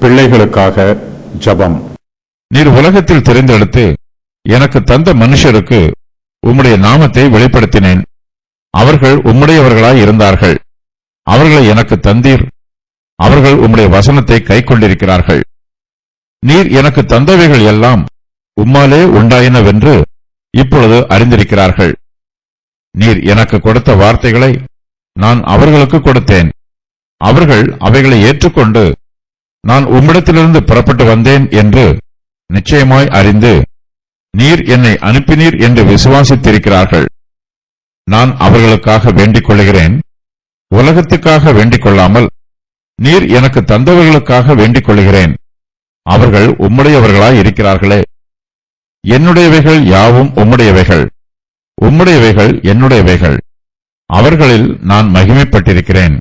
பிள்ளைகளுக்காக ஜெபம். நீர் உலகத்தில் தெரிந்தெடுத்து எனக்கு தந்த மனுஷருக்கு உம்முடைய நாமத்தை வெளிப்படுத்தினேன். அவர்கள் உம்முடையவர்களாய் இருந்தார்கள். அவர்களை எனக்கு தந்தீர். அவர்கள் உம்முடைய வசனத்தை கைக்கொண்டிருக்கிறார்கள். நீர் எனக்கு தந்தவைகள் எல்லாம் உம்மாலே உண்டாயினவென்று இப்பொழுது அறிந்திருக்கிறார்கள். நீர் எனக்கு கொடுத்த வார்த்தைகளை நான் அவர்களுக்கு கொடுத்தேன். அவர்கள் அவைகளை ஏற்றுக்கொண்டு நான் உம்மிடத்திலிருந்து புறப்பட்டு வந்தேன் என்று நிச்சயமாய் அறிந்து நீர் என்னை அனுப்பினீர் என்று விசுவாசித்திருக்கிறார்கள். நான் அவர்களுக்காக வேண்டிக் கொள்கிறேன். உலகத்துக்காக வேண்டிக் கொள்ளாமல் நீர் எனக்கு தந்தவர்களுக்காக வேண்டிக் கொள்கிறேன். அவர்கள் உம்முடையவர்களாய் இருக்கிறார்களே. என்னுடையவைகள் யாவும் உம்முடையவைகள், உம்முடையவைகள் என்னுடையவைகள். அவர்களில் நான் மகிமைப்பட்டிருக்கிறேன்.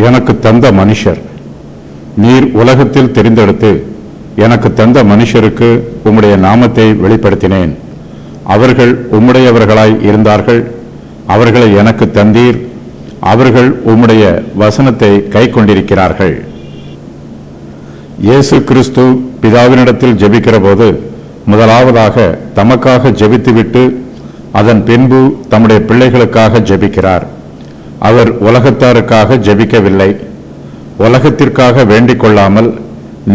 எனக்கு தந்த மனுஷர். நீர் உலகத்தில் தெரிந்தெடுத்து எனக்கு தந்த மனுஷருக்கு உம்முடைய நாமத்தை வெளிப்படுத்தினேன். அவர்கள் உம்முடையவர்களாய் இருந்தார்கள். அவர்களை எனக்கு தந்தீர். அவர்கள் உம்முடைய வசனத்தை கைக்கொண்டிருக்கிறார்கள். இயேசு கிறிஸ்து பிதாவினிடத்தில் ஜெபிக்கிற போது முதலாவதாக தமக்காக ஜெபித்துவிட்டு அதன் பின்பு தம்முடைய பிள்ளைகளுக்காக ஜெபிக்கிறார். அவர் உலகத்தாருக்காக ஜெபிக்கவில்லை. உலகத்திற்காக வேண்டிக் கொள்ளாமல்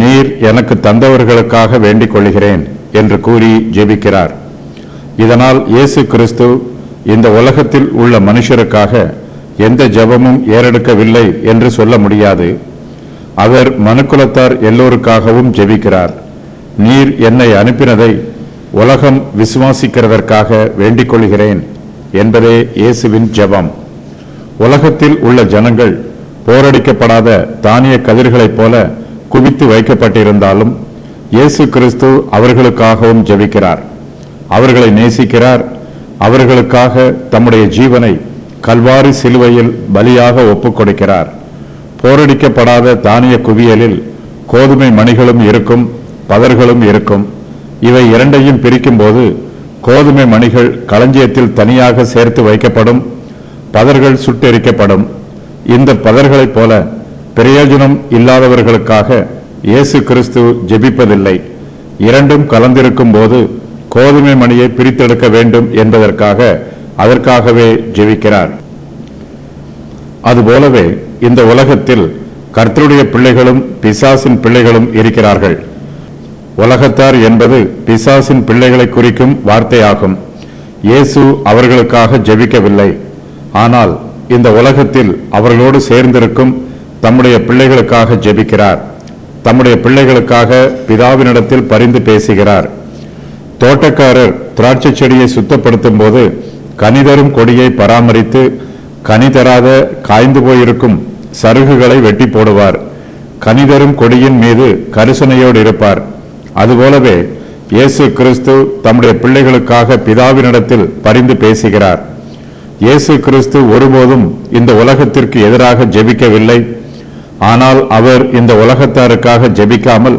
நீர் எனக்கு தந்தவர்களுக்காக வேண்டிக் கொள்கிறேன் என்று கூறி ஜெபிக்கிறார். இதனால் இயேசு கிறிஸ்து இந்த உலகத்தில் உள்ள மனுஷருக்காக எந்த ஜெபமும் ஏறெடுக்கவில்லை என்று சொல்ல முடியாது. அவர் மனுக்குலத்தார் எல்லோருக்காகவும் ஜெபிக்கிறார். நீர் என்னை அனுப்பினதை உலகம் விசுவாசிக்கிறதற்காக வேண்டிக் கொள்கிறேன் என்பதே இயேசுவின் ஜெபம். உலகத்தில் உள்ள ஜனங்கள் போரடிக்கப்படாத தானிய கதிர்களைப் போல குவித்து வைக்கப்பட்டிருந்தாலும் இயேசு கிறிஸ்து அவர்களுக்காகவும் ஜெபிக்கிறார். அவர்களை நேசிக்கிறார். அவர்களுக்காக தம்முடைய ஜீவனை கல்வாரி சிலுவையில் பலியாக ஒப்புக் கொடுக்கிறார். போரடிக்கப்படாத தானிய குவியலில் கோதுமை மணிகளும் இருக்கும், பதர்களும் இருக்கும். இவை இரண்டையும் பிரிக்கும் போது கோதுமை மணிகள் களஞ்சியத்தில் தனியாக சேர்த்து வைக்கப்படும், பதர்கள் சுட்டெரிக்கப்படும். இந்த பதர்களைப் போல பிரயோஜனம் இல்லாதவர்களுக்காக இயேசு கிறிஸ்து ஜெபிப்பதில்லை. இரண்டும் கலந்திருக்கும் போது கோதுமை மணியை பிரித்தெடுக்க வேண்டும் என்பதற்காக அதற்காகவே ஜெபிக்கிறார். அதுபோலவே இந்த உலகத்தில் கர்த்தருடைய பிள்ளைகளும் பிசாசின் பிள்ளைகளும் இருக்கிறார்கள். உலகத்தார் என்பது பிசாசின் பிள்ளைகளை குறிக்கும் வார்த்தையாகும். இயேசு அவர்களுக்காக ஜெபிக்கவில்லை. ஆனால் இந்த உலகத்தில் அவர்களோடு சேர்ந்திருக்கும் தம்முடைய பிள்ளைகளுக்காக ஜெபிக்கிறார். தம்முடைய பிள்ளைகளுக்காக பிதாவினிடத்தில் பரிந்து பேசுகிறார். தோட்டக்காரர் திராட்சை செடியை சுத்தப்படுத்தும் போது கனிதரும் கொடியை பராமரித்து கனி தராத காய்ந்து போயிருக்கும் சருகுகளை வெட்டி போடுவார். கனிதரும் கொடியின் மீது கரிசனையோடு இருப்பார். அதுபோலவே இயேசு கிறிஸ்து தம்முடைய பிள்ளைகளுக்காக பிதாவினிடத்தில் பரிந்து பேசுகிறார். இயேசு கிறிஸ்து ஒருபோதும் இந்த உலகத்திற்கு எதிராக ஜெபிக்கவில்லை. ஆனால் அவர் இந்த உலகத்தாருக்காக ஜெபிக்காமல்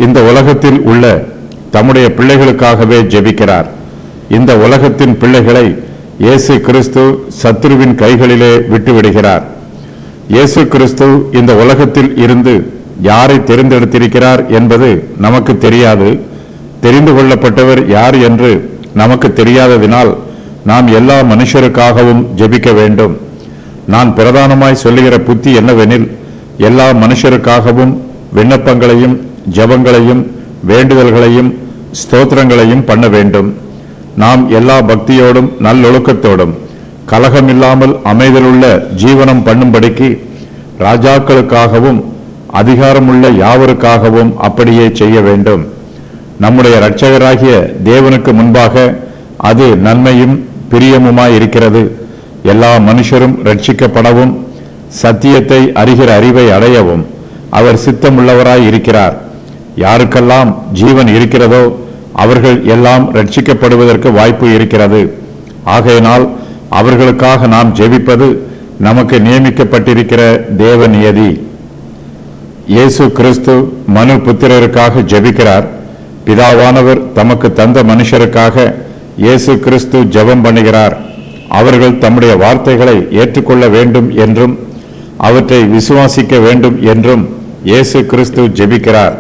இந்த உலகத்தில் உள்ள தம்முடைய பிள்ளைகளுக்காகவே ஜெபிக்கிறார். இந்த உலகத்தின் பிள்ளைகளை இயேசு கிறிஸ்து சத்துருவின் கைகளிலே விட்டுவிடுகிறார். இயேசு கிறிஸ்து இந்த உலகத்தில் இருந்து யாரை தெரிந்தெடுத்திருக்கிறார் என்பது நமக்கு தெரியாது. தெரிந்து கொள்ளப்பட்டவர் யார் என்று நமக்கு தெரியாததினால் நாம் எல்லா மனுஷருக்காகவும் ஜெபிக்க வேண்டும். நான் பிரதானமாய் சொல்லுகிற புத்தி என்னவெனில், எல்லா மனுஷருக்காகவும் விண்ணப்பங்களையும் ஜெபங்களையும் வேண்டுதல்களையும் ஸ்தோத்திரங்களையும் பண்ண வேண்டும். நாம் எல்லா பக்தியோடும் நல்லொழுக்கத்தோடும் கலகமில்லாமல் அமைதலுள்ள ஜீவனம் பண்ணும்படிக்கு ராஜாக்களுக்காகவும் அதிகாரமுள்ள யாவருக்காகவும் அப்படியே செய்ய வேண்டும். நம்முடைய இரட்சகராகிய தேவனுக்கு முன்பாக அது நன்மையும் பிரியமுமாயிருக்கிறது. எல்லா மனுஷரும் ரட்சிக்கப்படவும் சத்தியத்தை அறிகிற அறிவை அடையவும் அவர் சித்தமுள்ளவராய் இருக்கிறார். யாருக்கெல்லாம் ஜீவன் இருக்கிறதோ அவர்கள் எல்லாம் ரட்சிக்கப்படுவதற்கு வாய்ப்பு இருக்கிறது. ஆகையினால் அவர்களுக்காக நாம் ஜெபிப்பது நமக்கு நியமிக்கப்பட்டிருக்கிற தேவ நியதி. இயேசு கிறிஸ்து மனு புத்திரருக்காக ஜெபிக்கிறார். பிதாவானவர் தமக்கு தந்த மனுஷருக்காக இயேசு கிறிஸ்து ஜெபம் பண்ணுகிறார். அவர்கள் தம்முடைய வார்த்தைகளை ஏற்றுக்கொள்ள வேண்டும் என்றும் அவற்றை விசுவாசிக்க வேண்டும் என்றும் இயேசு கிறிஸ்து ஜெபிக்கிறார்.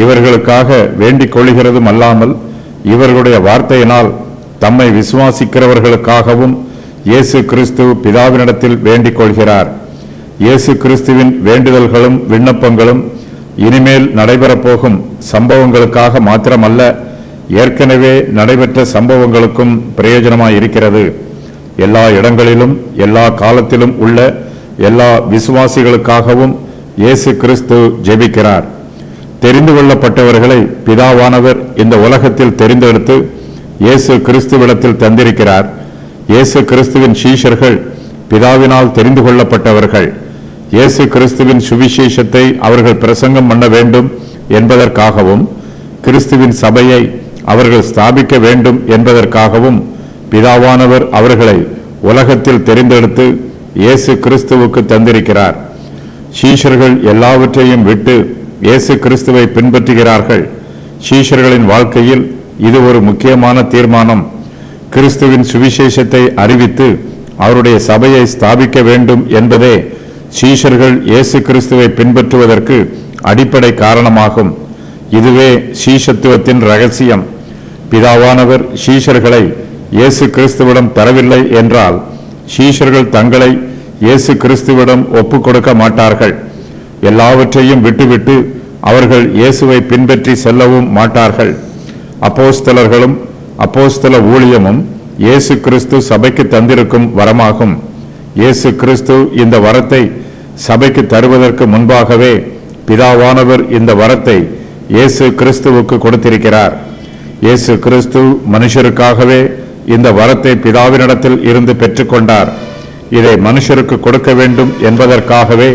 இவர்களுக்காக வேண்டிக் கொள்கிறதும் அல்லாமல் இவர்களுடைய வார்த்தையினால் தம்மை விசுவாசிக்கிறவர்களுக்காகவும் இயேசு கிறிஸ்து பிதாவினிடத்தில் வேண்டிக் கொள்கிறார். இயேசு கிறிஸ்துவின் வேண்டுதல்களும் விண்ணப்பங்களும் இனிமேல் நடைபெறப் போகும் சம்பவங்களுக்காக மாத்திரமல்ல, ஏற்கனவே நடைபெற்ற சம்பவங்களுக்கும் பிரயோஜனமாயிருக்கிறது. எல்லா இடங்களிலும் எல்லா காலத்திலும் உள்ள எல்லா விசுவாசிகளுக்காகவும் இயேசு கிறிஸ்து ஜெபிக்கிறார். தெரிந்து கொள்ளப்பட்டவர்களை பிதாவானவர் இந்த உலகத்தில் தெரிந்தெடுத்து இயேசு கிறிஸ்துவிடத்தில் தந்திருக்கிறார். இயேசு கிறிஸ்துவின் சீஷர்கள் பிதாவினால் தெரிந்து கொள்ளப்பட்டவர்கள். இயேசு கிறிஸ்துவின் சுவிசேஷத்தை அவர்கள் பிரசங்கம் பண்ண வேண்டும் என்பதற்காகவும் கிறிஸ்துவின் சபையை அவர்கள் ஸ்தாபிக்க வேண்டும் என்பதற்காகவும் பிதாவானவர் அவர்களை உலகத்தில் தெரிந்தெடுத்து இயேசு கிறிஸ்துவுக்கு தந்திருக்கிறார். சீஷர்கள் எல்லாவற்றையும் விட்டு இயேசு கிறிஸ்துவை பின்பற்றுகிறார்கள். சீஷர்களின் வாழ்க்கையில் இது ஒரு முக்கியமான தீர்மானம். கிறிஸ்துவின் சுவிசேஷத்தை அறிவித்து அவருடைய சபையை ஸ்தாபிக்க வேண்டும் என்பதே சீஷர்கள் இயேசு கிறிஸ்துவை பின்பற்றுவதற்கு அடிப்படை காரணமாகும். இதுவே சீஷத்துவத்தின் ரகசியம். பிதாவானவர் சீஷர்களை இயேசு கிறிஸ்துவிடம் தரவில்லை என்றால் சீஷர்கள் தங்களை இயேசு கிறிஸ்துவிடம் ஒப்புக் கொடுக்க மாட்டார்கள். எல்லாவற்றையும் விட்டுவிட்டு அவர்கள் இயேசுவை பின்பற்றி செல்லவும் மாட்டார்கள். அப்போஸ்தலர்களும் அப்போஸ்தல ஊழியமும் இயேசு கிறிஸ்து சபைக்கு தந்திருக்கும் வரமாகும். இயேசு கிறிஸ்து இந்த வரத்தை சபைக்கு தருவதற்கு முன்பாகவே பிதாவானவர் இந்த வரத்தை இயேசு கிறிஸ்துவுக்கு கொடுத்திருக்கிறார். இயேசு கிறிஸ்து மனுஷருக்காகவே இந்த வரத்தை பிதாவினிடத்தில் இருந்து பெற்றுக்கொண்டார். இதை மனுஷருக்கு கொடுக்க வேண்டும் என்பதற்காகவே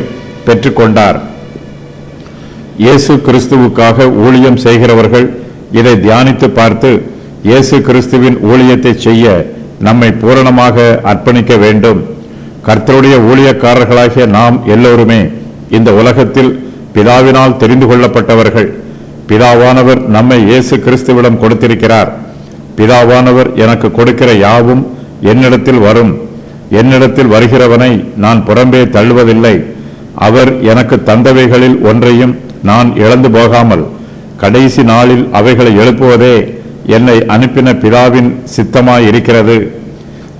பெற்றுக்கொண்டார். இயேசு கிறிஸ்துவுக்காக ஊழியம் செய்கிறவர்கள் இதை தியானித்து பார்த்து இயேசு கிறிஸ்துவின் ஊழியத்தை செய்ய நம்மை பூரணமாக அர்ப்பணிக்க வேண்டும். கர்த்தருடைய ஊழியக்காரர்களாகிய நாம் எல்லோருமே இந்த உலகத்தில் பிதாவினால் தெரிந்து கொள்ளப்பட்டவர்கள். பிதாவானவர் நம்மை இயேசு கிறிஸ்துவிடம் கொடுத்திருக்கிறார். பிதாவானவர் எனக்கு கொடுக்கிற யாவும் என்னிடத்தில் வரும். என்னிடத்தில் வருகிறவனை நான் புறம்பே தள்ளுவதில்லை. அவர் எனக்கு தந்தவைகளில் ஒன்றையும் நான் இழந்து போகாமல் கடைசி நாளில் அவைகளை எழுப்புவதே என்னை அனுப்பின பிதாவின் சித்தமாயிருக்கிறது.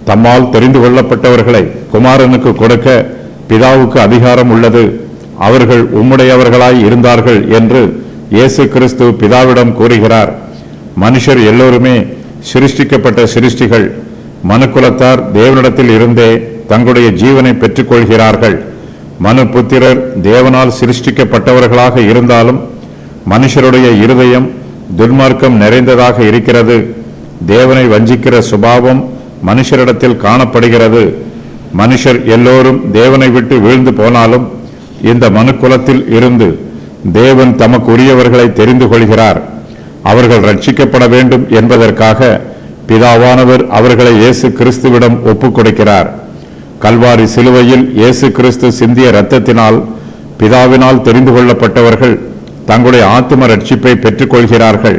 தம்மால் தெரிந்து கொள்ளப்பட்டவர்களை குமாரனுக்கு கொடுக்க பிதாவுக்கு அதிகாரம் உள்ளது. அவர்கள் உம்முடையவர்களாய் இருந்தார்கள் என்று இயேசு கிறிஸ்து பிதாவிடம் கூறுகிறார். மனுஷர் எல்லோருமே சிருஷ்டிக்கப்பட்ட சிருஷ்டிகள். மனுக்குலத்தார் தேவனிடத்தில் இருந்தே தங்களுடைய ஜீவனை பெற்றுக் கொள்கிறார்கள். மனு புத்திரர் தேவனால் சிருஷ்டிக்கப்பட்டவர்களாக இருந்தாலும் மனுஷருடைய இருதயம் துன்மார்க்கம் நிறைந்ததாக இருக்கிறது. தேவனை வஞ்சிக்கிற சுபாவம் மனுஷரிடத்தில் காணப்படுகிறது. மனுஷர் எல்லோரும் தேவனை விட்டு வீழ்ந்து போனாலும் இந்த மனுக்குலத்தில் இருந்து தேவன் தமக்கு உரியவர்களை தெரிந்து கொள்கிறார். அவர்கள் ரட்சிக்கப்பட வேண்டும் என்பதற்காக பிதாவானவர் அவர்களை இயேசு கிறிஸ்துவிடம் ஒப்புக் கொடுக்கிறார். கல்வாரி சிலுவையில் இயேசு கிறிஸ்து சிந்திய இரத்தத்தினால் பிதாவினால் தெரிந்து கொள்ளப்பட்டவர்கள் தங்களுடைய ஆத்தும ரட்சிப்பை பெற்றுக் கொள்கிறார்கள்.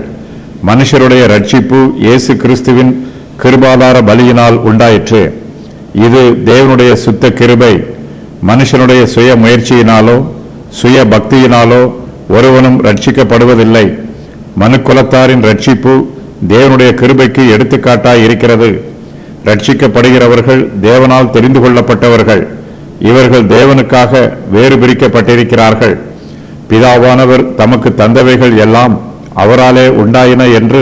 மனுஷருடைய ரட்சிப்பு இயேசு கிறிஸ்துவின் கிருபாதார பலியினால் உண்டாயிற்று. இது தேவனுடைய சுத்த கிருபை. மனுஷனுடைய சுய முயற்சியினாலோ சுய பக்தியினாலோ ஒருவனும் ரட்சிக்கப்படுவதில்லை. மனுக்குலத்தாரின் ரட்சிப்பு தேவனுடைய கிருபைக்கு எடுத்துக்காட்டாய் இருக்கிறது. ரட்சிக்கப்படுகிறவர்கள் தேவனால் தெரிந்து கொள்ளப்பட்டவர்கள். இவர்கள் தேவனுக்காக வேறு பிரிக்கப்பட்டிருக்கிறார்கள். பிதாவானவர் தமக்கு தந்தவைகள் எல்லாம் அவராலே உண்டாயின என்று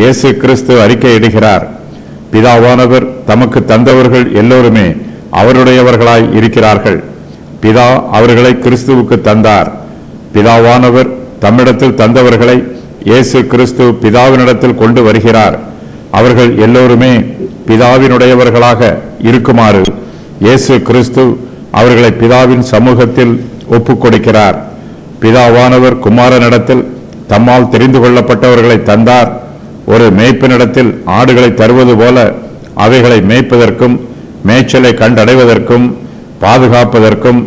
இயேசு கிறிஸ்து அறிக்கையிடுகிறார். பிதாவானவர் தமக்கு தந்தவர்கள் எல்லோருமே அவருடையவர்களாய் இருக்கிறார்கள். பிதா அவர்களை கிறிஸ்துவுக்கு தந்தார். பிதாவானவர் தம்மிடத்தில் தந்தவர்களை இயேசு கிறிஸ்து பிதாவினிடத்தில் கொண்டு வருகிறார். அவர்கள் எல்லோருமே பிதாவினுடையவர்களாக இருக்குமாறு இயேசு கிறிஸ்து அவர்களை பிதாவின் சமூகத்தில் ஒப்புக் கொடுக்கிறார். பிதாவானவர் குமாரனிடத்தில் தம்மால் தெரிந்து கொள்ளப்பட்டவர்களை தந்தார். ஒரு மேய்ப்பனிடத்தில் ஆடுகளை தருவது போல அவைகளை மேய்ப்பதற்கும் மேய்ச்சலை கண்டடைவதற்கும் பாதுகாப்பதற்கும்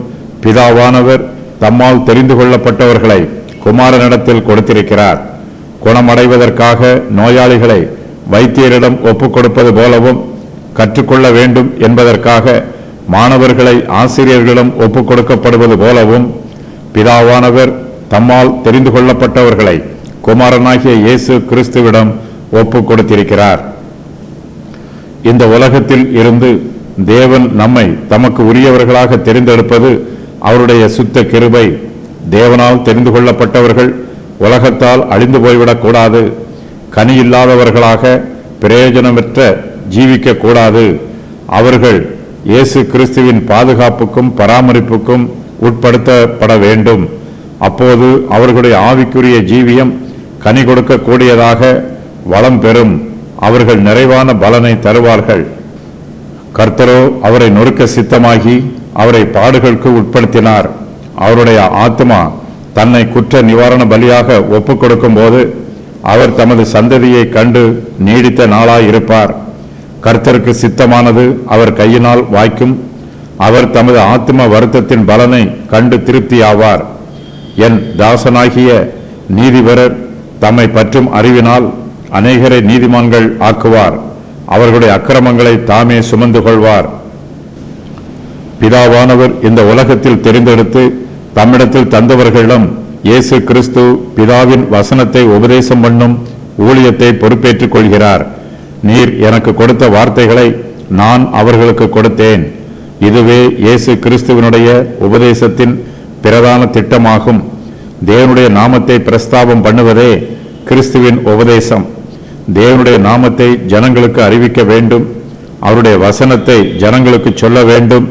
பிதாவானவர் தம்மால் தெரிந்து கொள்ளப்பட்டவர்களை குமாரனிடத்தில் கொடுத்திருக்கிறார். குணமடைவதற்காக நோயாளிகளை வைத்தியரிடம் ஒப்புக் கொடுப்பது போலவும் கற்றுக்கொள்ள வேண்டும் என்பதற்காக மாணவர்களை ஆசிரியர்களிடம் ஒப்புக் கொடுக்கப்படுவது போலவும் பிதாவானவர் தம்மால் தெரிந்து கொள்ளப்பட்டவர்களை குமாரனாகிய இயேசு கிறிஸ்துவிடம் ஒப்புக் கொடுத்திருக்கிறார். இந்த உலகத்தில் இருந்து தேவன் நம்மை தமக்கு உரியவர்களாக தெரிந்தெடுப்பது அவருடைய சுத்த கிருபை. தேவனால் தெரிந்து கொள்ளப்பட்டவர்கள் உலகத்தால் அழிந்து போய்விடக் கூடாது, கனி இல்லாதவர்களாக பிரயோஜனமற்ற ஜீவிக்க கூடாது. அவர்கள் இயேசு கிறிஸ்துவின் பாதுகாப்புக்கும் பராமரிப்புக்கும் உட்படுத்தப்பட வேண்டும். அப்போது அவர்களுடைய ஆவிக்குரிய ஜீவியம் கனி கொடுக்கக்கூடியதாக வளம் பெறும். அவர்கள் நிறைவான பலனை தருவார்கள். கர்த்தரோ அவரை நொறுக்க சித்தமாகி அவரை பாடுகளுக்கு உட்படுத்தினார். அவருடைய ஆத்மா தன்னை குற்ற நிவாரண பலியாக ஒப்புக் கொடுக்கும் போது அவர் தமது சந்ததியை கண்டு நீடித்த நாளாயிருப்பார். கர்த்தருக்கு சித்தமானது அவர் கையினால் வாய்க்கும். அவர் தமது ஆத்ம வருத்தத்தின் பலனை கண்டு திருப்தியாவார். என் தாசனாகிய நீதிபரர் தம்மை பற்றும் அறிவினால் அநேகரை நீதிமான்கள் ஆக்குவார். அவர்களுடைய அக்கிரமங்களை தாமே சுமந்து கொள்வார். பிதாவானவர் இந்த உலகத்தில் தெரிந்தெடுத்து தம்மிடத்தில் தந்தவர்களிடம் இயேசு கிறிஸ்து பிதாவின் வசனத்தை உபதேசம் பண்ணும் ஊழியத்தை பொறுப்பேற்றுக் கொள்கிறார். நீர் எனக்கு கொடுத்த வார்த்தைகளை நான் அவர்களுக்கு கொடுத்தேன். இதுவே இயேசு கிறிஸ்துவினுடைய உபதேசத்தின் பிரதான திட்டமாகும். தேவனுடைய நாமத்தை பிரஸ்தாபம் பண்ணுவதே கிறிஸ்துவின் உபதேசம். தேவனுடைய நாமத்தை ஜனங்களுக்கு அறிவிக்க வேண்டும். அவருடைய வசனத்தை ஜனங்களுக்கு சொல்ல வேண்டும்.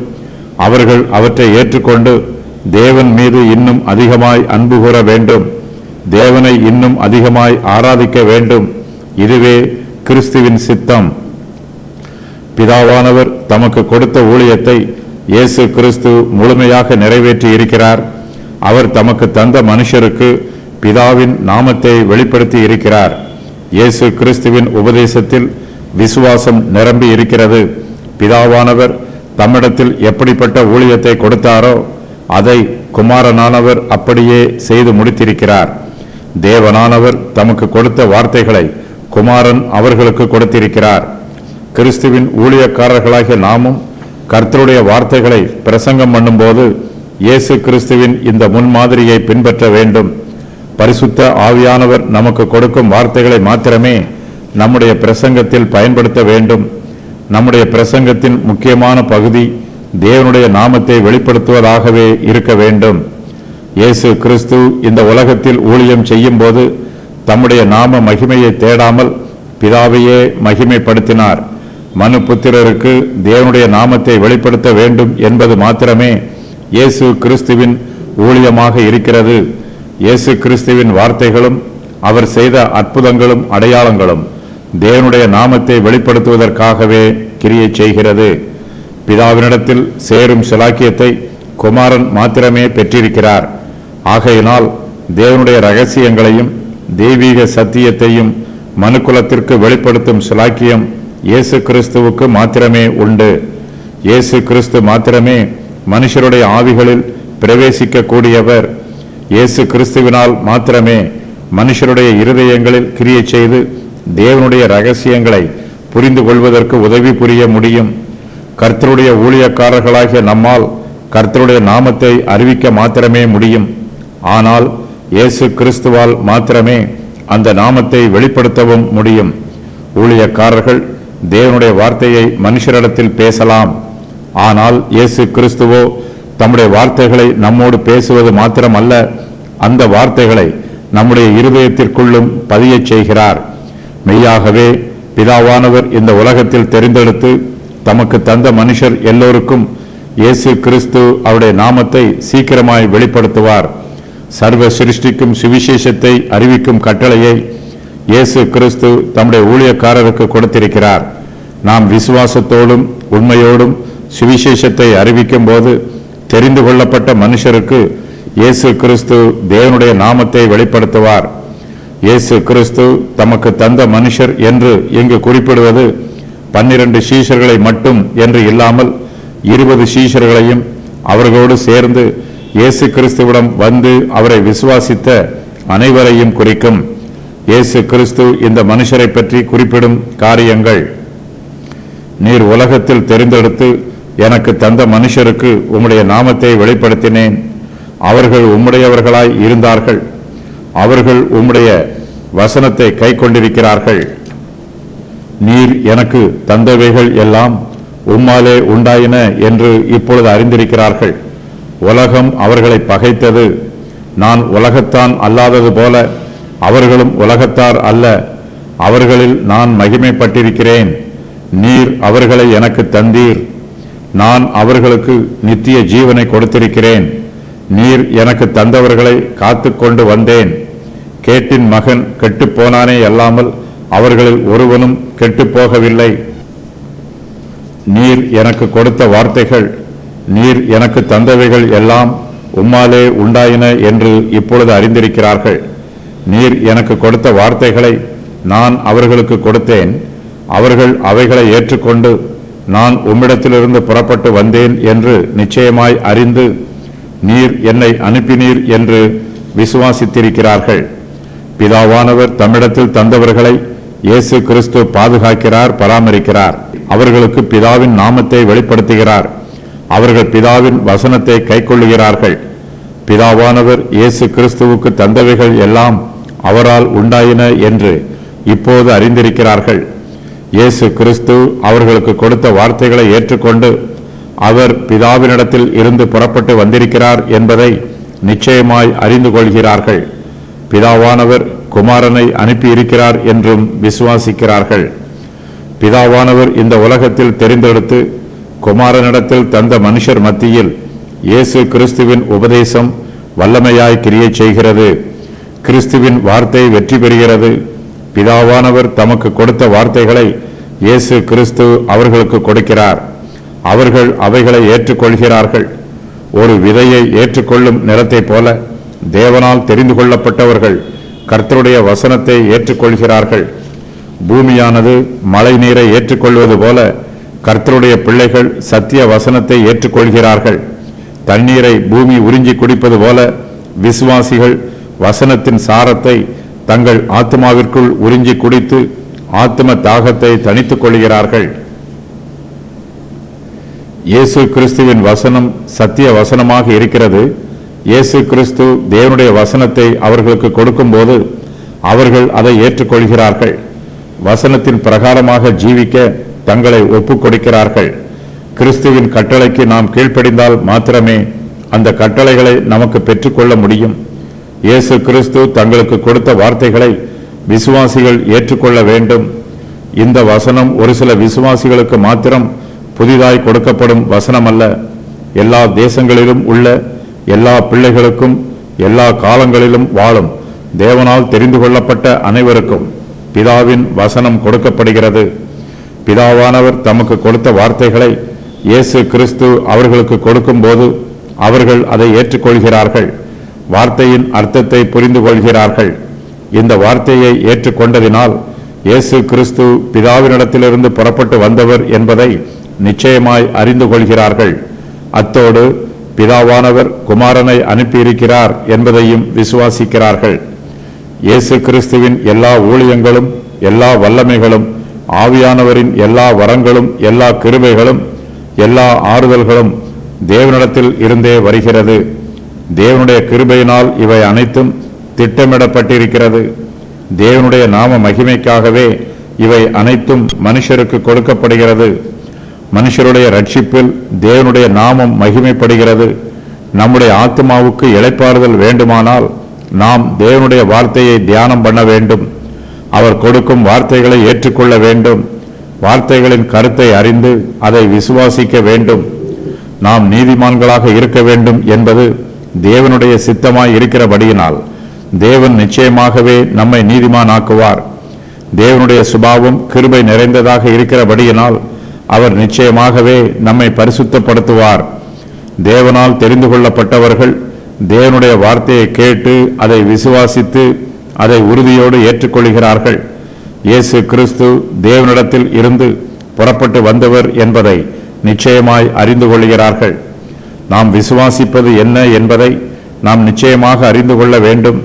அவர்கள் அவற்றை ஏற்றுக்கொண்டு தேவன் மீது இன்னும் அதிகமாய் அன்பு கூற வேண்டும். தேவனை இன்னும் அதிகமாய் ஆராதிக்க வேண்டும். இதுவே கிறிஸ்துவின் சித்தம். பிதாவானவர் தமக்கு கொடுத்த ஊழியத்தை இயேசு கிறிஸ்து முழுமையாக நிறைவேற்றி இருக்கிறார். அவர் தமக்கு தந்த மனுஷருக்கு பிதாவின் நாமத்தை வெளிப்படுத்தி இருக்கிறார். இயேசு கிறிஸ்துவின் உபதேசத்தில் விசுவாசம் நிரம்பி இருக்கிறது. பிதாவானவர் தம்மிடத்தில் எப்படிப்பட்ட ஊழியத்தை கொடுத்தாரோ அதை குமாரனானவர் அப்படியே செய்து முடித்திருக்கிறார். தேவனானவர் தமக்கு கொடுத்த வார்த்தைகளை குமாரன் அவர்களுக்கு கொடுத்திருக்கிறார். கிறிஸ்துவின் ஊழியக்காரர்களாகிய நாமும் கர்த்தருடைய வார்த்தைகளை பிரசங்கம் பண்ணும்போது இயேசு கிறிஸ்துவின் இந்த முன்மாதிரியை பின்பற்ற வேண்டும். பரிசுத்த ஆவியானவர் நமக்கு கொடுக்கும் வார்த்தைகளை மாத்திரமே நம்முடைய பிரசங்கத்தில் பயன்படுத்த வேண்டும். நம்முடைய பிரசங்கத்தின் முக்கியமான பகுதி தேவனுடைய நாமத்தை வெளிப்படுத்துவதாகவே இருக்க வேண்டும். இயேசு கிறிஸ்து இந்த உலகத்தில் ஊழியம் செய்யும் போது தம்முடைய நாம மகிமையை தேடாமல் பிதாவையே மகிமைப்படுத்தினார். மனு புத்திரருக்கு தேவனுடைய நாமத்தை வெளிப்படுத்த வேண்டும் என்பது மாத்திரமே இயேசு கிறிஸ்துவின் ஊழியமாக இருக்கிறது. இயேசு கிறிஸ்துவின் வார்த்தைகளும் அவர் செய்த அற்புதங்களும் அடையாளங்களும் தேவனுடைய நாமத்தை வெளிப்படுத்துவதற்காகவே கிரியை செய்கிறது. பிதாவினிடத்தில் சேரும் சிலாக்கியத்தை குமாரன் மாத்திரமே பெற்றிருக்கிறார். ஆகையினால் தேவனுடைய ரகசியங்களையும் தெய்வீக சத்தியத்தையும் மனுக்குலத்திற்கு வெளிப்படுத்தும் சிலாக்கியம் இயேசு கிறிஸ்துவுக்கு மாத்திரமே உண்டு. இயேசு கிறிஸ்து மாத்திரமே மனுஷருடைய ஆவிகளில் பிரவேசிக்க கூடியவர். இயேசு கிறிஸ்துவினால் மாத்திரமே மனுஷருடைய இருதயங்களில் கிரியை செய்து தேவனுடைய ரகசியங்களை புரிந்து கொள்வதற்கு உதவி புரிய முடியும். கர்த்தருடைய ஊழியக்காரர்களாகிய நம்மால் கர்த்தருடைய நாமத்தை அறிவிக்க மாத்திரமே முடியும். ஆனால் இயேசு கிறிஸ்துவால் மாத்திரமே அந்த நாமத்தை வெளிப்படுத்தவும் முடியும். ஊழியக்காரர்கள் தேவனுடைய வார்த்தையை மனுஷரிடத்தில் பேசலாம். ஆனால் இயேசு கிறிஸ்துவோ தம்முடைய வார்த்தைகளை நம்மோடு பேசுவது மாத்திரமல்ல, அந்த வார்த்தைகளை நம்முடைய இருதயத்திற்குள்ளும் பதியச் செய்கிறார். மெய்யாகவே பிதாவானவர் இந்த உலகத்தில் தெரிந்தெடுத்து தமக்கு தந்த மனுஷர் எல்லோருக்கும் இயேசு கிறிஸ்து அவருடைய நாமத்தை சீக்கிரமாய் வெளிப்படுத்துவார். சர்வ சிருஷ்டிக்கும் சுவிசேஷத்தை அறிவிக்கும் கட்டளையை இயேசு கிறிஸ்து தம்முடைய ஊழியக்காரருக்கு கொடுத்திருக்கிறார். நாம் விசுவாசத்தோடும் உண்மையோடும் சுவிசேஷத்தை அறிவிக்கும் போது தெரிந்து கொள்ளப்பட்ட மனுஷருக்கு இயேசு கிறிஸ்து தேவனுடைய நாமத்தை வெளிப்படுத்துவார். இயேசு கிறிஸ்து தமக்கு தந்த மனுஷர் என்று இங்கு குறிப்பிடுவது 12 சீஷர்களை மட்டும் என்று இல்லாமல் 20 சீஷர்களையும் அவர்களோடு சேர்ந்து இயேசு கிறிஸ்துவிடம் வந்து அவரை விசுவாசித்த அனைவரையும் குறிக்கும். இயேசு கிறிஸ்து இந்த மனுஷரை பற்றி குறிப்பிடும் காரியங்கள்: நீர் உலகத்தில் தெரிந்தெடுத்து எனக்கு தந்த மனுஷருக்கு உம்முடைய நாமத்தை வெளிப்படுத்தினேன். அவர்கள் உம்முடையவர்களாய் இருந்தார்கள். அவர்கள் உம்முடைய வசனத்தை கைக்கொண்டிருக்கிறார்கள். நீர் எனக்கு தந்தவைகள் எல்லாம் உம்மாலே உண்டாயின என்று இப்பொழுது அறிந்திருக்கிறார்கள். உலகம் அவர்களை பகைத்தது. நான் உலகத்தான் அல்லாதது போல அவர்களும் உலகத்தார் அல்ல. அவர்களில் நான் மகிமைப்பட்டிருக்கிறேன். நீர் அவர்களை எனக்கு தந்தீர். நான் அவர்களுக்கு நித்திய ஜீவனை கொடுத்திருக்கிறேன். நீர் எனக்கு தந்தவர்களை காத்து கொண்டு வந்தேன். கேட்டின் மகன் கெட்டுப்போனானே அல்லாமல் அவர்களில் ஒருவனும் கெட்டுப்போகவில்லை. நீர் எனக்கு கொடுத்த வார்த்தைகள், நீர் எனக்கு தந்தவைகள் எல்லாம் உம்மாலே உண்டாயின என்று இப்பொழுது அறிந்திருக்கிறார்கள். நீர் எனக்கு கொடுத்த வார்த்தைகளை நான் அவர்களுக்கு கொடுத்தேன். அவர்கள் அவைகளை ஏற்றுக்கொண்டு நான் உம்மிடத்திலிருந்து புறப்பட்டு வந்தேன் என்று நிச்சயமாய் அறிந்து நீர் என்னை அனுப்பினீர் என்று விசுவாசித்திருக்கிறார்கள். பிதாவானவர் தம்மிடத்தில் தந்தவர்களை இயேசு கிறிஸ்து பாதுகாக்கிறார், பராமரிக்கிறார். அவர்களுக்கு பிதாவின் நாமத்தை வெளிப்படுத்துகிறார். அவர்கள் பிதாவின் வசனத்தை கைக்கொள்ளுகிறார்கள். பிதாவானவர் இயேசு கிறிஸ்துவுக்கு தந்தவைகள் எல்லாம் அவரால் உண்டாயின என்று இப்போது அறிந்திருக்கிறார்கள். இயேசு கிறிஸ்து அவர்களுக்கு கொடுத்த வார்த்தைகளை ஏற்றுக்கொண்டு அவர் பிதாவினிடத்தில் இருந்து புறப்பட்டு வந்திருக்கிறார் என்பதை நிச்சயமாய் அறிந்து கொள்கிறார்கள். பிதாவானவர் குமாரனை அனுப்பியிருக்கிறார் என்றும் விசுவாசிக்கிறார்கள். பிதாவானவர் இந்த உலகத்தில் தெரிந்தெடுத்து குமாரனிடத்தில் தந்த மனுஷர் மத்தியில் இயேசு கிறிஸ்துவின் உபதேசம் வல்லமையாய் கிரியை செய்கிறது. கிறிஸ்துவின் வார்த்தை வெற்றி பெறுகிறது. பிதாவானவர் தமக்கு கொடுத்த வார்த்தைகளை இயேசு கிறிஸ்து அவர்களுக்கு கொடுக்கிறார். அவர்கள் அவைகளை ஏற்றுக்கொள்கிறார்கள். ஒரு விதையை ஏற்றுக்கொள்ளும் நிலத்தை போல தேவனால் தெரிந்து கொள்ளப்பட்டவர்கள் கர்த்தருடைய வசனத்தை ஏற்றுக்கொள்கிறார்கள். பூமியானது மழை நீரை ஏற்றுக்கொள்வது போல கர்த்தருடைய பிள்ளைகள் சத்திய வசனத்தை ஏற்றுக்கொள்கிறார்கள். தண்ணீரை பூமி உறிஞ்சி குடிப்பது போல விசுவாசிகள் வசனத்தின் சாரத்தை தங்கள் ஆத்மாவிற்குள் உறிஞ்சி குடித்து ஆத்ம தாகத்தை தணித்துக் கொள்கிறார்கள். இயேசு கிறிஸ்துவின் வசனம் சத்திய வசனமாக இருக்கிறது. இயேசு கிறிஸ்து தேவனுடைய வசனத்தை அவர்களுக்கு கொடுக்கும்போது அவர்கள் அதை ஏற்றுக்கொள்கிறார்கள். வசனத்தின் பிரகாரமாக ஜீவிக்க தங்களை ஒப்புக் கொடுக்கிறார்கள். கிறிஸ்துவின் கட்டளைக்கு நாம் கீழ்ப்படிந்தால் மாத்திரமே அந்த கட்டளைகளை நமக்கு பெற்றுக்கொள்ள முடியும். இயேசு கிறிஸ்து தங்களுக்கு கொடுத்த வார்த்தைகளை விசுவாசிகள் ஏற்றுக்கொள்ள வேண்டும். இந்த வசனம் ஒரு சில விசுவாசிகளுக்கு மாத்திரம் புதிதாய் கொடுக்கப்படும் வசனம் அல்ல. எல்லா தேசங்களிலும் உள்ள எல்லா பிள்ளைகளுக்கும் எல்லா காலங்களிலும் வாழும் தேவனால் தெரிந்து கொள்ளப்பட்ட அனைவருக்கும் பிதாவின் வசனம் கொடுக்கப்படுகிறது. பிதாவானவர் தமக்கு கொடுத்த வார்த்தைகளை இயேசு கிறிஸ்து அவர்களுக்கு கொடுக்கும்போது அவர்கள் அதை ஏற்றுக்கொள்கிறார்கள். வார்த்தையின் அர்த்தத்தை புரிந்து கொள்கிறார்கள். இந்த வார்த்தையை ஏற்றுக்கொண்டதினால் இயேசு கிறிஸ்து பிதாவினிடத்திலிருந்து புறப்பட்டு வந்தவர் என்பதை நிச்சயமாய் அறிந்து கொள்கிறார்கள். அத்தோடு பிதாவானவர் குமாரனை அனுப்பியிருக்கிறார் என்பதையும் விசுவாசிக்கிறார்கள். இயேசு கிறிஸ்துவின் எல்லா ஊழியங்களும் எல்லா வல்லமைகளும் ஆவியானவரின் எல்லா வரங்களும் எல்லா கிருபைகளும் எல்லா ஆறுதல்களும் தேவனிடத்தில் இருந்தே வருகிறது. தேவனுடைய கிருபையினால் இவை அனைத்தும் திட்டமிடப்பட்டிருக்கிறது. தேவனுடைய நாம மகிமைக்காகவே இவை அனைத்தும் மனுஷருக்கு கொடுக்கப்படுகிறது. மனுஷருடைய ரட்சிப்பில் தேவனுடைய நாமம் மகிமைப்படுகிறது. நம்முடைய ஆத்மாவுக்கு இளைப்பாறுதல் வேண்டுமானால் நாம் தேவனுடைய வார்த்தையை தியானம் பண்ண வேண்டும். அவர் கொடுக்கும் வார்த்தைகளை ஏற்றுக்கொள்ள வேண்டும். வார்த்தைகளின் கருத்தை அறிந்து அதை விசுவாசிக்க வேண்டும். நாம் நீதிமான்களாக இருக்க வேண்டும் என்பது தேவனுடைய சித்தமாய் இருக்கிறபடியினால் தேவன் நிச்சயமாகவே நம்மை நீதிமானாக்குவார். தேவனுடைய சுபாவம் கிருபை நிறைந்ததாக இருக்கிறபடியினால் அவர் நிச்சயமாகவே நம்மை பரிசுத்தப்படுத்துவார். தேவனால் தெரிந்து கொள்ளப்பட்டவர்கள் தேவனுடைய வார்த்தையை கேட்டு அதை விசுவாசித்து அதை உறுதியோடு ஏற்றுக்கொள்கிறார்கள். இயேசு கிறிஸ்து தேவனிடத்தில் இருந்து புறப்பட்டு வந்தவர் என்பதை நிச்சயமாய் அறிந்து கொள்கிறார்கள். நாம் விசுவாசிப்பது என்ன என்பதை நாம் நிச்சயமாக அறிந்து கொள்ள வேண்டும்.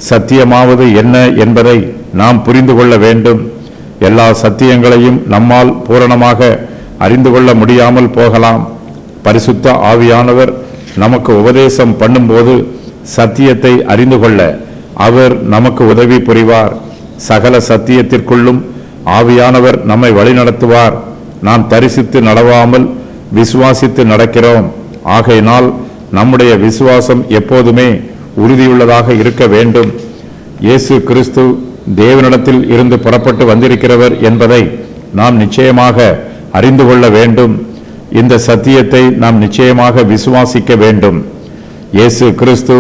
சத்தியமாவது என்ன என்பதை நாம் புரிந்து கொள்ள வேண்டும். எல்லா சத்தியங்களையும் நம்மால் பூரணமாக அறிந்து கொள்ள முடியாமல் போகலாம். பரிசுத்த ஆவியானவர் நமக்கு உபதேசம் பண்ணும்போது சத்தியத்தை அறிந்து கொள்ள அவர் நமக்கு உதவி புரிவார். சகல சத்தியத்திற்குள்ளும் ஆவியானவர் நம்மை வழிநடத்துவார். நாம் தரிசித்து நடவாமல் விசுவாசித்து நடக்கிறோம். ஆகையினால் நம்முடைய விசுவாசம் எப்போதுமே உறுதியுள்ளதாக இருக்க வேண்டும். இயேசு கிறிஸ்து தேவனிடத்தில் இருந்து புறப்பட்டு வந்திருக்கிறவர் என்பதை நாம் நிச்சயமாக அறிந்து கொள்ள வேண்டும். இந்த சத்தியத்தை நாம் நிச்சயமாக விசுவாசிக்க வேண்டும். இயேசு கிறிஸ்து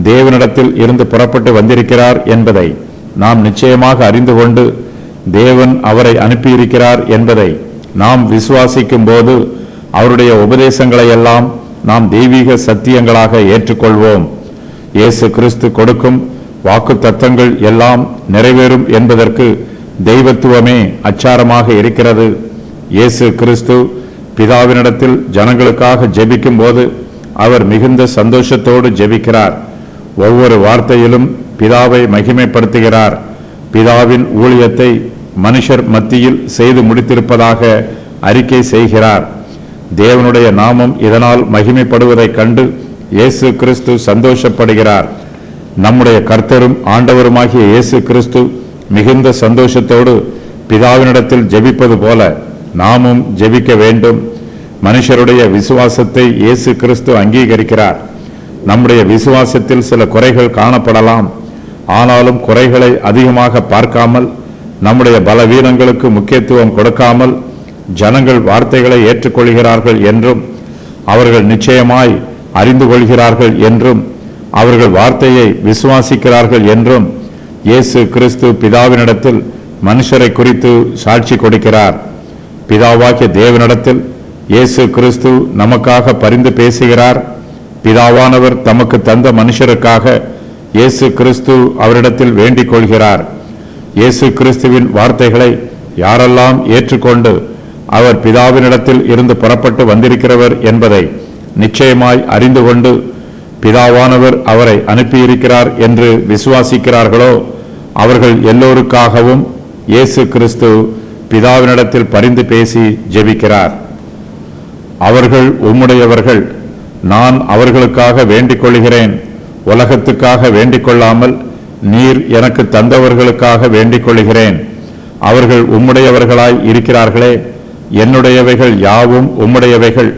தேவனிடத்தில் இருந்து புறப்பட்டு வந்திருக்கிறார் என்பதை நாம் நிச்சயமாக அறிந்து கொண்டு தேவன் அவரை அனுப்பியிருக்கிறார் என்பதை நாம் விசுவாசிக்கும் போது அவருடைய உபதேசங்களை எல்லாம் நாம் தெய்வீக சத்தியங்களாக ஏற்றுக்கொள்வோம். இயேசு கிறிஸ்து கொடுக்கும் வாக்குத்தத்தங்கள் எல்லாம் நிறைவேறும் என்பதற்கு தெய்வத்துவமே அச்சாரமாக இருக்கிறது. இயேசு கிறிஸ்து பிதாவினிடத்தில் ஜனங்களுக்காக ஜெபிக்கும் போது அவர் மிகுந்த சந்தோஷத்தோடு ஜெபிக்கிறார். ஒவ்வொரு வார்த்தையிலும் பிதாவை மகிமைப்படுத்துகிறார். பிதாவின் ஊழியத்தை மனுஷர் மத்தியில் செய்து முடித்திருப்பதாக அறிக்கை செய்கிறார். தேவனுடைய நாமம் இதனால் மகிமைப்படுவதைக் கண்டு இயேசு கிறிஸ்து சந்தோஷப்படுகிறார். நம்முடைய கர்த்தரும் ஆண்டவருமாகிய இயேசு கிறிஸ்து மிகுந்த சந்தோஷத்தோடு பிதாவினிடத்தில் ஜெபிப்பது போல நாமும் ஜெபிக்க வேண்டும். மனுஷருடைய விசுவாசத்தை இயேசு கிறிஸ்து அங்கீகரிக்கிறார். நம்முடைய விசுவாசத்தில் சில குறைகள் காணப்படலாம். ஆனாலும் குறைகளை அதிகமாக பார்க்காமல், நம்முடைய பலவீனங்களுக்கு முக்கியத்துவம் கொடுக்காமல் ஜனங்கள் வார்த்தைகளை ஏற்றுக்கொள்கிறார்கள் என்றும் அவர்கள் நிச்சயமாய் அறிந்து கொள்கிறார்கள் என்றும் அவர்கள் வார்த்தையை விசுவாசிக்கிறார்கள் என்றும் இயேசு கிறிஸ்து பிதாவினிடத்தில் மனுஷரை குறித்து சாட்சி கொடுக்கிறார். பிதாவாகிய தேவனிடத்தில் இயேசு கிறிஸ்து நமக்காக பரிந்து பேசுகிறார். பிதாவானவர் தமக்கு தந்த மனுஷருக்காக இயேசு கிறிஸ்து அவரிடத்தில் வேண்டிக் கொள்கிறார். இயேசு கிறிஸ்துவின் வார்த்தைகளை யாரெல்லாம் ஏற்றுக்கொண்டு அவர் பிதாவினிடத்தில் இருந்து புறப்பட்டு வந்திருக்கிறவர் என்பதை நிச்சயமாய் அறிந்து கொண்டு பிதாவானவர் அவரை அனுப்பியிருக்கிறார் என்று விசுவாசிக்கிறார்களோ அவர்கள் எல்லோருக்காகவும் இயேசு கிறிஸ்து பிதாவினிடத்தில் பரிந்து பேசி ஜெபிக்கிறார். அவர்கள் உம்முடையவர்கள், நான் அவர்களுக்காக வேண்டிக் கொள்கிறேன். உலகத்துக்காக வேண்டிக் கொள்ளாமல் நீர் எனக்கு தந்தவர்களுக்காக வேண்டிக் கொள்கிறேன். அவர்கள் உம்முடையவர்களாய் இருக்கிறார்களே. என்னுடையவைகள் யாவும் உம்முடையவைகள்,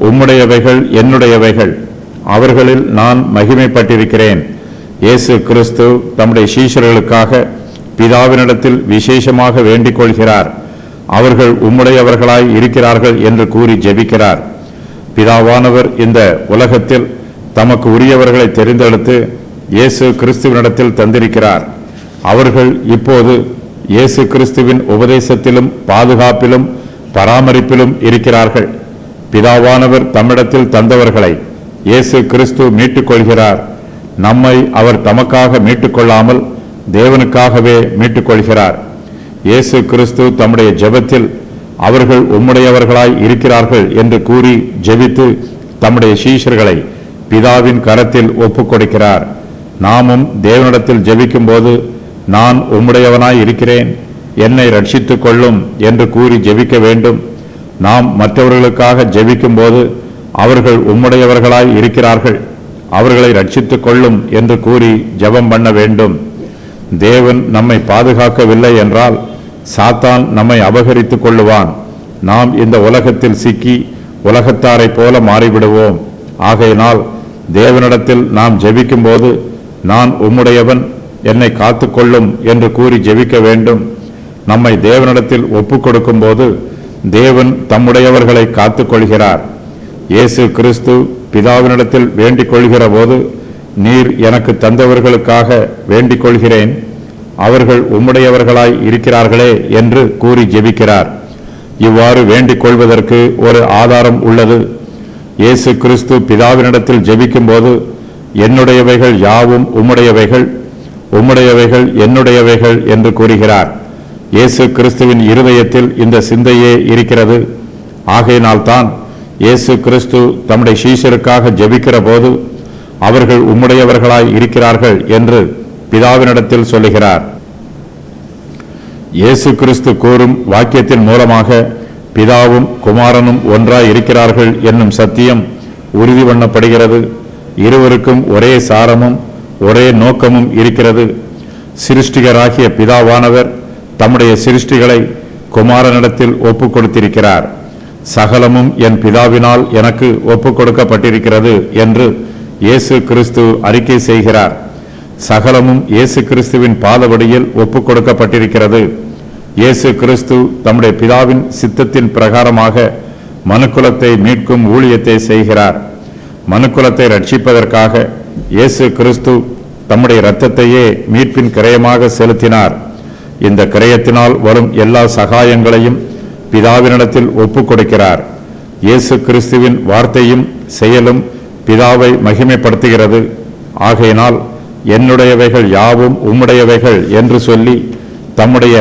உம்முடையவைகள் என்னுடையவைகள். அவர்களில் நான் மகிமைப்பட்டிருக்கிறேன். இயேசு கிறிஸ்து தம்முடைய சீஷர்களுக்காக பிதாவினிடத்தில் விசேஷமாக வேண்டிக் கொள்கிறார். அவர்கள் உம்முடையவர்களாய் இருக்கிறார்கள் என்று கூறி ஜெபிக்கிறார். பிதாவானவர் இந்த உலகத்தில் தமக்கு உரியவர்களை தெரிந்தெடுத்து இயேசு கிறிஸ்துவினிடத்தில் தந்திருக்கிறார். அவர்கள் இப்போது இயேசு கிறிஸ்துவின் உபதேசத்திலும் பாதுகாப்பிலும் பராமரிப்பிலும் இருக்கிறார்கள். பிதாவானவர் தம்மிடத்தில் தந்தவர்களை இயேசு கிறிஸ்து மீட்டுக் கொள்கிறார். நம்மை அவர் தமக்காக மீட்டுக் கொள்ளாமல் தேவனுக்காகவே மீட்டுக் கொள்கிறார். இயேசு கிறிஸ்து தம்முடைய ஜெபத்தில் அவர்கள் உம்முடையவர்களாய் இருக்கிறார்கள் என்று கூறி ஜெபித்து தம்முடைய சீஷர்களை பிதாவின் கரத்தில் ஒப்புக் கொடுக்கிறார். நாமும் தேவனிடத்தில் ஜெபிக்கும் போது நான் உம்முடையவனாய் இருக்கிறேன், என்னை ரட்சித்துக் கொள்ளும் என்று கூறி ஜெபிக்க வேண்டும். நாம் மற்றவர்களுக்காக ஜெபிக்கும் போது அவர்கள் உம்முடையவர்களாய் இருக்கிறார்கள், அவர்களை ரட்சித்துக் கொள்ளும் என்று கூறி ஜெபம் பண்ண வேண்டும். தேவன் நம்மை பாதுகாக்கவில்லை என்றால் சாத்தான் நம்மை அபகரித்துக் கொள்ளுவான். நாம் இந்த உலகத்தில் சிக்கி உலகத்தாரை போல மாறிவிடுவோம். ஆகையினால் தேவனிடத்தில் நாம் ஜெபிக்கும் போது நான் உம்முடையவன், என்னை காத்துக்கொள்ளும் என்று கூறி ஜெபிக்க வேண்டும். நம்மை தேவனிடத்தில் ஒப்புக் கொடுக்கும் போது தேவன் தம்முடையவர்களை காத்துக்கொள்கிறார். இயேசு கிறிஸ்து பிதாவினிடத்தில் வேண்டிக் கொள்கிற போது நீர் எனக்கு தந்தவர்களுக்காக வேண்டிக் கொள்கிறேன், அவர்கள் உம்முடையவர்களாய் இருக்கிறார்களே என்று கூறி ஜெபிக்கிறார். இவ்வாறு வேண்டிக் கொள்வதற்கு ஒரு ஆதாரம் உள்ளது. இயேசு கிறிஸ்து பிதாவினிடத்தில் ஜெபிக்கும் போது என்னுடையவைகள் யாவும் உம்முடையவைகள், உம்முடையவைகள் என்னுடையவைகள் என்று கூறுகிறார். இயேசு கிறிஸ்துவின் இருதயத்தில் இந்த சிந்தையே இருக்கிறது. ஆகையினால்தான் இயேசு கிறிஸ்து தம்முடைய சீஷருக்காக ஜெபிக்கிற போது அவர்கள் உம்முடையவர்களாய் இருக்கிறார்கள் என்று பிதாவினிடத்தில் சொல்லுகிறார். இயேசு கிறிஸ்து கூறும் வாக்கியத்தின் மூலமாக பிதாவும் குமாரனும் ஒன்றாய் இருக்கிறார்கள் என்னும் சத்தியம் உறுதி பண்ணப்படுகிறது. இருவருக்கும் ஒரே சாரமும் ஒரே நோக்கமும் இருக்கிறது. சிருஷ்டிகராகிய பிதாவானவர் தம்முடைய சிருஷ்டிகளை குமாரனிடத்தில் ஒப்புக் கொடுத்திருக்கிறார். சகலமும் என் பிதாவினால் எனக்கு ஒப்புக் கொடுக்கப்பட்டிருக்கிறது என்று இயேசு கிறிஸ்து அறிக்கை செய்கிறார். சகலமும் இயேசு கிறிஸ்துவின் பாதபடியில் ஒப்புக் கொடுக்கப்பட்டிருக்கிறது. இயேசு கிறிஸ்து தம்முடைய பிதாவின் சித்தத்தின் பிரகாரமாக மனுக்குலத்தை மீட்கும் ஊழியத்தை செய்கிறார். மனுக்குலத்தை ரட்சிப்பதற்காக இயேசு கிறிஸ்து தம்முடைய இரத்தத்தையே மீட்பின் கிரயமாக செலுத்தினார். இந்த கிரயத்தினால் வரும் எல்லா சகாயங்களையும் பிதாவினிடத்தில் ஒப்புக் கொடுக்கிறார். இயேசு கிறிஸ்துவின் வார்த்தையும் செயலும் பிதாவை மகிமைப்படுத்துகிறது. ஆகையினால் என்னுடையவைகள் யாவும் உம்முடையவைகள் என்று சொல்லி தம்முடைய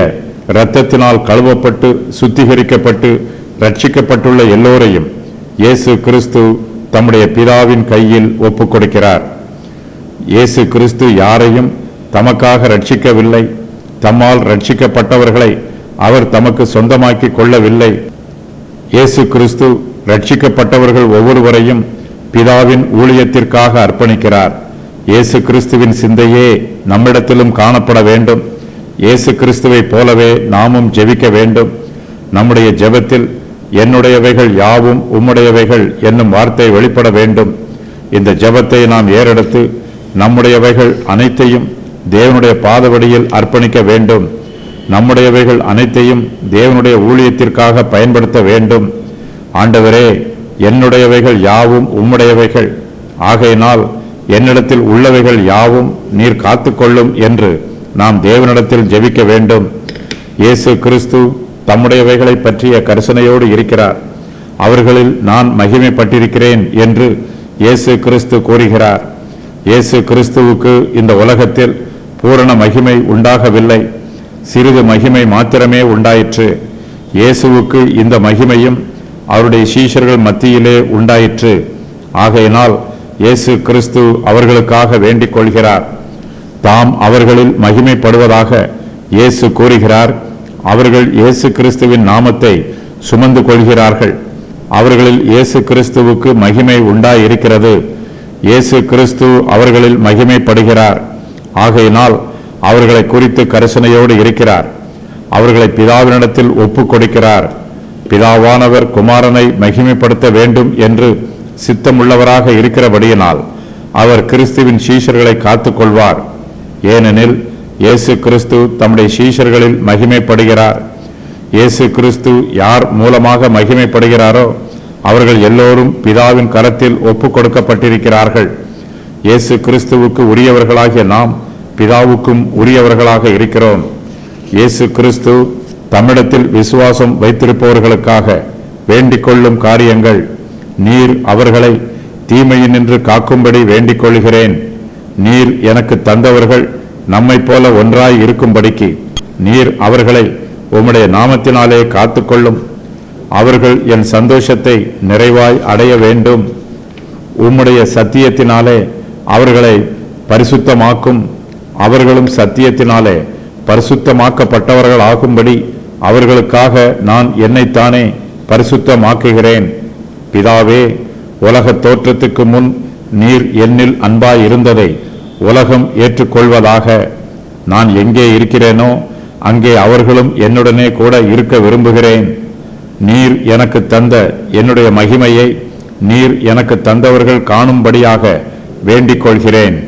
இரத்தத்தினால் கழுவப்பட்டு சுத்திகரிக்கப்பட்டு ரட்சிக்கப்பட்டுள்ள எல்லோரையும் இயேசு கிறிஸ்து தம்முடைய பிதாவின் கையில் ஒப்புக் கொடுக்கிறார். இயேசு கிறிஸ்து யாரையும் தமக்காக ரட்சிக்கவில்லை. தம்மால் ரட்சிக்கப்பட்டவர்களை அவர் தமக்கு சொந்தமாக்கி கொள்ளவில்லை. இயேசு கிறிஸ்து ரட்சிக்கப்பட்டவர்கள் ஒவ்வொருவரையும் பிதாவின் ஊழியத்திற்காக அர்ப்பணிக்கிறார். இயேசு கிறிஸ்துவின் சிந்தையே நம்மிடத்திலும் காணப்பட வேண்டும். இயேசு கிறிஸ்துவை போலவே நாமும் ஜெபிக்க வேண்டும். நம்முடைய ஜெபத்தில் என்னுடையவைகள் யாவும் உம்முடையவைகள் என்னும் வார்த்தை வெளிப்பட வேண்டும். இந்த ஜெபத்தை நாம் ஏறெடுத்து நம்முடையவைகள் அனைத்தையும் தேவனுடைய பாதவடியில் அர்ப்பணிக்க வேண்டும். நம்முடையவைகள் அனைத்தையும் தேவனுடைய ஊழியத்திற்காக பயன்படுத்த வேண்டும். ஆண்டவரே, என்னுடையவைகள் யாவும் உம்முடையவைகள், ஆகையினால் என்னிடத்தில் உள்ளவைகள் யாவும் நீர் காத்துக்கொள்ளும் என்று நாம் தேவனிடத்தில் ஜெபிக்க வேண்டும். இயேசு கிறிஸ்து தம்முடையவைகளை பற்றிய கரிசனையோடு இருக்கிறார். அவர்களில் நான் மகிமைப்பட்டிருக்கிறேன் என்று இயேசு கிறிஸ்து கூறுகிறார். இயேசு கிறிஸ்துவுக்கு இந்த உலகத்தில் பூரண மகிமை உண்டாகவில்லை, சிறிது மகிமை மாத்திரமே உண்டாயிற்று. இயேசுவுக்கு இந்த மகிமையும் அவருடைய சீஷர்கள் மத்தியிலே உண்டாயிற்று. ஆகையினால் இயேசு கிறிஸ்து அவர்களுக்காக வேண்டிக் கொள்கிறார். தாம் அவர்களில் மகிமைப்படுவதாக இயேசு கூறுகிறார். அவர்கள் இயேசு கிறிஸ்துவின் நாமத்தை சுமந்து கொள்கிறார்கள். அவர்களில் இயேசு கிறிஸ்துவுக்கு மகிமை உண்டாயிருக்கிறது. இயேசு கிறிஸ்து அவர்களில் மகிமைப்படுகிறார். ஆகையினால் அவர்களை குறித்து கரிசனையோடு இருக்கிறார். அவர்களை பிதாவினிடத்தில் ஒப்புக் கொடுக்கிறார். பிதாவானவர் குமாரனை மகிமைப்படுத்த வேண்டும் என்று சித்தமுள்ளவராக இருக்கிறபடியினால் அவர் கிறிஸ்துவின் சீஷர்களை காத்துக்கொள்வார். ஏனெனில் இயேசு கிறிஸ்து தம்முடைய சீஷர்களில் மகிமைப்படுகிறார். இயேசு கிறிஸ்து யார் மூலமாக மகிமைப்படுகிறாரோ அவர்கள் எல்லோரும் பிதாவின் கரத்தில் ஒப்புக் கொடுக்கப்பட்டிருக்கிறார்கள். இயேசு கிறிஸ்துவுக்கு உரியவர்களாகிய நாம் பிதாவுக்கும் உரியவர்களாக இருக்கிறோம். இயேசு கிறிஸ்து தம்மிடத்தில் விசுவாசம் வைத்திருப்பவர்களுக்காக வேண்டிக் கொள்ளும் காரியங்கள், நீர் அவர்களை தீமையினின்று காக்கும்படி வேண்டிக் கொள்கிறேன். நீர் எனக்கு தந்தவர்கள் நம்மை போல ஒன்றாய் இருக்கும்படிக்கு நீர் அவர்களை உம்முடைய நாமத்தினாலே காத்துக்கொள்ளும். அவர்கள் என் சந்தோஷத்தை நிறைவாய் அடைய வேண்டும். உம்முடைய சத்தியத்தினாலே அவர்களை பரிசுத்தமாக்கும். அவர்களும் சத்தியத்தினாலே பரிசுத்தமாக்கப்பட்டவர்கள் ஆகும்படி அவர்களுக்காக நான் என்னைத்தானே பரிசுத்தமாக்குகிறேன். பிதாவே, உலக தோற்றத்துக்கு முன் நீர் என்னில் அன்பாய் இருந்ததை உலகம் ஏற்றுக்கொள்வதாக. நான் எங்கே இருக்கிறேனோ அங்கே அவர்களும் என்னுடனே கூட இருக்க விரும்புகிறேன். நீர் எனக்கு தந்த என்னுடைய மகிமையை நீர் எனக்கு தந்தவர்கள் காணும்படியாக வேண்டிக் கொள்கிறேன்.